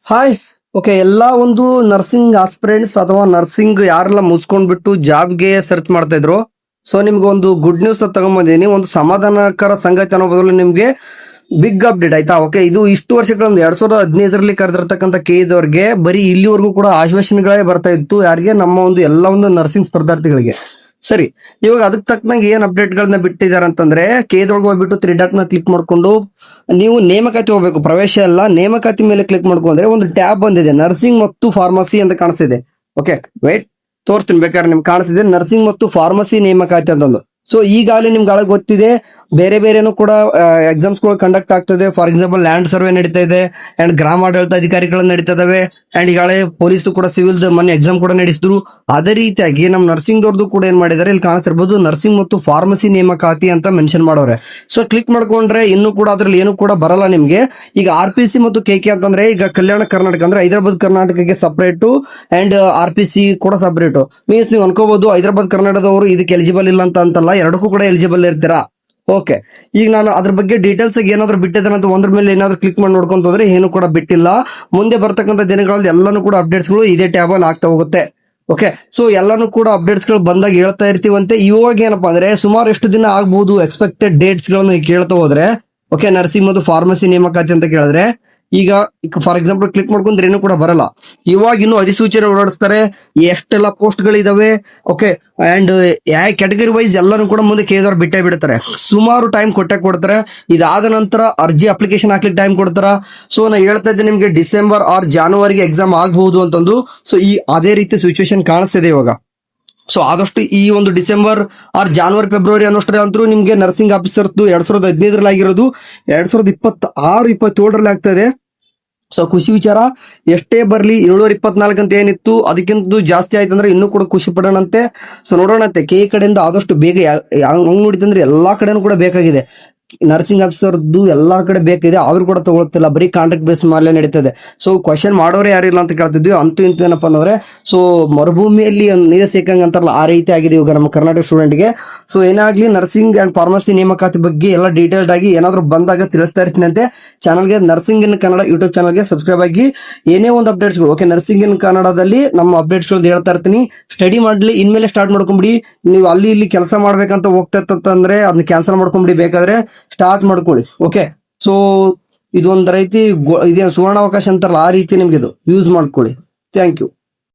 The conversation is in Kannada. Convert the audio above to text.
ಹಾಯ್. ಓಕೆ, ಎಲ್ಲ ಒಂದು ನರ್ಸಿಂಗ್ ಆಸ್ಪಿರೆಂಟ್ಸ್ ಅಥವಾ ನರ್ಸಿಂಗ್ ಯಾರೆಲ್ಲ ಮುಗಿಸ್ಕೊಂಡ್ಬಿಟ್ಟು ಜಾಬ್ಗೆ ಸರ್ಚ್ ಮಾಡ್ತಾ ಇದ್ರು. ಸೊ ನಿಮ್ಗೆ ಒಂದು ಗುಡ್ ನ್ಯೂಸ್ ತಗೊಂಬಂದಿದ್ದೀನಿ. ಒಂದು ಸಮಾಧಾನಕರ ಸಂಗತಿ ಅನ್ನೋ ಬದಲು ನಿಮ್ಗೆ ಬಿಗ್ ಅಪ್ಡೇಟ್ ಆಯ್ತಾ. ಓಕೆ, ಇದು ಇಷ್ಟು ವರ್ಷಗಳೊಂದು 2015ರಲ್ಲಿ ಕರೆದಿರ್ತಕ್ಕಂಥ ಕೆದವ್ರಿಗೆ ಬರೀ ಇಲ್ಲಿವರೆಗೂ ಕೂಡ ಆಶ್ವಾಸನೆಗಳೇ ಬರ್ತಾ ಇತ್ತು. ಯಾರಿಗೆ? ನಮ್ಮ ಒಂದು ಎಲ್ಲ ಒಂದು ನರ್ಸಿಂಗ್ ಸ್ಪರ್ಧಾರ್ಥಿಗಳಿಗೆ. ಸರಿ, ಇವಾಗ ಅದಕ್ಕೆ ತಕ್ಕನಾಗಿ ಏನ್ ಅಪ್ಡೇಟ್ ಗಳನ್ನ ಬಿಟ್ಟಿದ್ದಾರೆ ಅಂತಂದ್ರೆ, ಕೇದೊಳಗೆ ಹೋಗ್ಬಿಟ್ಟು 3 ನ ಕ್ಲಿಕ್ ಮಾಡ್ಕೊಂಡು ನೀವು ನೇಮಕಾತಿ ಹೋಗ್ಬೇಕು. ಪ್ರವೇಶ ಎಲ್ಲ ನೇಮಕಾತಿ ಮೇಲೆ ಕ್ಲಿಕ್ ಮಾಡ್ಕೊಂಡ್ರೆ ಒಂದು ಟ್ಯಾಬ್ ಬಂದಿದೆ, ನರ್ಸಿಂಗ್ ಮತ್ತು ಫಾರ್ಮಸಿ ಅಂತ ಕಾಣಿಸ್ತಿದೆ. ಓಕೆ, ವೇಟ್, ತೋರಿಸ್ತೀನಿ ಬೇಕಾದ್ರೆ. ನಿಮ್ಗೆ ಕಾಣಿಸ್ತಿದೆ ನರ್ಸಿಂಗ್ ಮತ್ತು ಫಾರ್ಮಸಿ ನೇಮಕಾತಿ ಅಂತಂದು. ಸೊ ಈಗಾಗಲೇ ನಿಮ್ಗೆ ಗೊತ್ತಿದೆ, ಬೇರೆ ಬೇರೆನೂ ಕೂಡ ಎಕ್ಸಾಮ್ಸ್ ಗಳು ಕಂಡಕ್ಟ್ ಆಗ್ತದೆ. ಫಾರ್ ಎಕ್ಸಾಂಪಲ್ ಲ್ಯಾಂಡ್ ಸರ್ವೆ ನಡೀತಾ ಇದೆ, ಅಂಡ್ ಗ್ರಾಮಾಡಳಿತ ಅಧಿಕಾರಿಗಳು ನಡೀತಾ ಇದಾವೆ, ಅಂಡ್ ಈಗಾಗಲೇ ಪೊಲೀಸ್ ಕೂಡ ಸಿವಿಲ್ ಮೊನ್ನೆ ಎಕ್ಸಾಮ್ ಕೂಡ ನಡೆಸಿದ್ರು. ಅದೇ ರೀತಿಯಾಗಿ ನಮ್ಮ ನರ್ಸಿಂಗ್ ದವ್ರದ್ದು ಕೂಡ ಏನ್ ಮಾಡಿದ್ದಾರೆ, ಇಲ್ಲಿ ಕಾಣಿಸ್ತಿರ್ಬೋದು ನರ್ಸಿಂಗ್ ಮತ್ತು ಫಾರ್ಮಸಿ ನೇಮಕಾತಿ ಅಂತ ಮೆನ್ಷನ್ ಮಾಡೋರೆ. ಸೊ ಕ್ಲಿಕ್ ಮಾಡ್ಕೊಂಡ್ರೆ ಇನ್ನೂ ಕೂಡ ಅದ್ರಲ್ಲಿ ಏನು ಕೂಡ ಬರಲ್ಲ ನಿಮ್ಗೆ. ಈಗ RPC ಮತ್ತು KK ಅಂತಂದ್ರೆ, ಈಗ ಕಲ್ಯಾಣ ಕರ್ನಾಟಕ ಅಂದ್ರೆ ಹೈದರಾಬಾದ್ ಕರ್ನಾಟಕಕ್ಕೆ ಸಪರೇಟು, ಅಂಡ್ RPC ಕೂಡ ಸಪರೇಟು. ಮೀನ್ಸ್ ನೀವು ಅನ್ಕೋಬಹುದು ಹೈದರಾಬಾದ್ ಕರ್ನಾಟಕದವರು ಇದಕ್ಕೆ ಎಲಿಜಿಬಲ್ ಇಲ್ಲ ಅಂತಲ್ಲ, ಎರಡಕ್ಕೂ ಕೂಡ ಎಲಿಜಿಬಲ್ ಇರ್ತೀರಾ. ಓಕೆ, ಈಗ ನಾನು ಅದ್ರ ಬಗ್ಗೆ ಡೀಟೇಲ್ಸ್ ಏನಾದ್ರು ಬಿಟ್ಟಿದ್ದೇನೆ ಅಂತ ಒಂದ್ರ ಮೇಲೆ ಏನಾದ್ರು ಕ್ಲಿಕ್ ಮಾಡಿ ನೋಡ್ಕೊಂತ ಹೋದ್ರೆ ಏನು ಕೂಡ ಬಿಟ್ಟಿಲ್ಲ. ಮುಂದೆ ಬರ್ತಕ್ಕಂಥ ದಿನಗಳಲ್ಲಿ ಎಲ್ಲಾನು ಕೂಡ ಅಪ್ಡೇಟ್ಸ್ ಗಳು ಇದೇ ಟ್ಯಾಬ್ ಅಲ್ಲಿ ಆಗ್ತಾ ಹೋಗುತ್ತೆ. ಓಕೆ, ಸೊ ಎಲ್ಲಾನು ಕೂಡ ಅಪ್ಡೇಟ್ಸ್ ಗಳು ಬಂದಾಗ ಹೇಳ್ತಾ ಇರ್ತೀವಂತೆ. ಇವಾಗ ಏನಪ್ಪಾ ಅಂದ್ರೆ, ಸುಮಾರು ಎಷ್ಟು ದಿನ ಆಗ್ಬಹುದು ಎಕ್ಸ್ಪೆಕ್ಟೆಡ್ ಡೇಟ್ಸ್ ಗಳನ್ನು ಕೇಳ್ತಾ ಹೋದ್ರೆ, ಓಕೆ, ನರ್ಸಿಂಗ್ ಮತ್ತು ಫಾರ್ಮಸಿ ನೇಮಕಾತಿ ಅಂತ ಕೇಳಿದ್ರೆ, ಈಗ ಫಾರ್ ಎಕ್ಸಾಂಪಲ್ ಕ್ಲಿಕ್ ಮಾಡ್ಕೊಂಡ್ರೆ ಏನು ಕೂಡ ಬರಲ್ಲ. ಇವಾಗ ಇನ್ನು ಅಧಿಸೂಚನೆ ಹೊರಡಿಸ್ತಾರೆ, ಎಷ್ಟೆಲ್ಲ ಪೋಸ್ಟ್ ಗಳಿದಾವೆ. ಓಕೆ, ಅಂಡ್ ಕ್ಯಾಟಗರಿ ವೈಸ್ ಎಲ್ಲಾನು ಕೂಡ ಮುಂದೆ ಕೇದವ್ರು ಬಿಟ್ಟೇ ಬಿಡ್ತಾರೆ. ಸುಮಾರು ಟೈಮ್ ಕೊಡ್ತಾರೆ. ಇದಾದ ನಂತರ ಅರ್ಜಿ ಅಪ್ಲಿಕೇಶನ್ ಹಾಕ್ಲಿಕ್ಕೆ ಟೈಮ್ ಕೊಡ್ತಾರ. ಸೊ ನಾ ಹೇಳ್ತಾ ಇದ್ದೆ ನಿಮ್ಗೆ ಡಿಸೆಂಬರ್ ಆರ್ ಜಾನ್ವರಿಗೆ ಎಕ್ಸಾಮ್ ಆಗಬಹುದು ಅಂತಂದು. ಸೊ ಈ ಅದೇ ರೀತಿ ಸಿಚುವೇಶನ್ ಕಾಣಿಸ್ತಿದೆ ಇವಾಗ. ಸೊ ಆದಷ್ಟು ಈ ಒಂದು ಡಿಸೆಂಬರ್ ಆರ್ ಜಾನ್ವರಿ ಫೆಬ್ರವರಿ ಅನ್ನೋಷ್ಟರ ಅಂತೂ ನಿಮ್ಗೆ ನರ್ಸಿಂಗ್ ಆಫೀಸರ್ದು 2015ರಲ್ಲಿ ಆಗಿರೋದು 2026-27ರಲ್ಲಿ ಆಗ್ತಾ ಇದೆ. ಸೊ ಖುಷಿ ವಿಚಾರ. ಎಷ್ಟೇ ಬರ್ಲಿ 724 ಅಂತ ಏನಿತ್ತು ಅದಕ್ಕಿಂತ ಜಾಸ್ತಿ ಆಯ್ತು ಅಂದ್ರೆ ಇನ್ನೂ ಕೂಡ ಖುಷಿ ಪಡೋಣಂತೆ. ಸೊ ನೋಡೋಣಂತೆ ಕೆ ಕಡೆಯಿಂದ ಆದಷ್ಟು ಬೇಗ ಹಂಗ್ ನೋಡಿತಂದ್ರೆ ಎಲ್ಲಾ ಕಡೆನೂ ಕೂಡ ಬೇಕಾಗಿದೆ. ನರ್ಸಿಂಗ್ ಆಫೀಸರ್ದು ಎಲ್ಲಾ ಕಡೆ ಬೇಕಿದೆ, ಆದ್ರೂ ಕೂಡ ತಗೊಳ್ತಿಲ್ಲ, ಬರೀ ಕಾಂಟ್ರಾಕ್ಟ್ ಬೇಸ್ ಮೇಲೆ ನಡೀತದೆ. ಸೊ ಕ್ವಶನ್ ಮಾಡೋರೆ ಯಾರಿಲ್ಲ ಅಂತ ಕೇಳ್ತಿದ್ವಿ. ಅಂತೂ ಇಂತೂ ಏನಪ್ಪಾ ಅಂದ್ರೆ, ಸೊ ಮರುಭೂಮಿಯಲ್ಲಿ ನೀರು ಸೇಕಂಗ್ ಅಂತಾರಲ್ಲ, ಆ ರೀತಿ ಆಗಿದೆ ಇವಾಗ ನಮ್ಮ ಕರ್ನಾಟಕ ಸ್ಟೂಡೆಂಟ್ಗೆ. ಸೊ ಏನಾಗ್ಲಿ, ನರ್ಸಿಂಗ್ ಅಂಡ್ ಫಾರ್ಮಸಿ ನೇಮಕಾತಿ ಬಗ್ಗೆ ಎಲ್ಲ ಡೀಟೇಲ್ಡ್ ಆಗಿ ಏನಾದ್ರು ಬಂದಾಗ ತಿಳಿಸ್ತಾ ಇರ್ತೀನಿ ಅಂತೆ. ಚಾನಲ್ಗೆ ನರ್ಸಿಂಗ್ ಇನ್ ಕನ್ನಡ ಯೂಟ್ಯೂಬ್ ಚಾನಲ್ಗೆ ಸಬ್ಸ್ಕ್ರೈಬ್ ಆಗಿ ಏನೇ ಒಂದು ಅಪ್ಡೇಟ್ಸ್ಗಳು, ಓಕೆ, ನರ್ಸಿಂಗ್ ಇನ್ ಕನ್ನಡದಲ್ಲಿ ನಮ್ಮ ಅಪ್ಡೇಟ್ಸ್ಗಳು ಹೇಳ್ತಾ ಇರ್ತೀನಿ. ಸ್ಟಡಿ ಮಾಡ್ಲಿ, ಇನ್ಮೇಲೆ ಸ್ಟಾರ್ಟ್ ಮಾಡ್ಕೊಂಬಿಡಿ. ನೀವು ಅಲ್ಲಿ ಇಲ್ಲಿ ಕೆಲಸ ಮಾಡ್ಬೇಕಂತ ಹೋಗ್ತಾ ಇರ್ತಂದ್ರೆ ಅದನ್ನ ಕ್ಯಾನ್ಸಲ್ ಮಾಡ್ಕೊಂಬಿಡಿ, ಬೇಕಾದ್ರೆ ಸ್ಟಾರ್ಟ್ ಮಾಡ್ಕೊಳ್ಳಿ. ಓಕೆ, ಸೊ ಇದೊಂದ್ ರೀತಿ ಇದೇ ಸುವರ್ಣಾವಕಾಶ ಅಂತಾರಲ್ಲ, ಆ ರೀತಿ ನಿಮ್ಗೆ ಇದು ಯೂಸ್ ಮಾಡ್ಕೊಳ್ಳಿ. Thank you.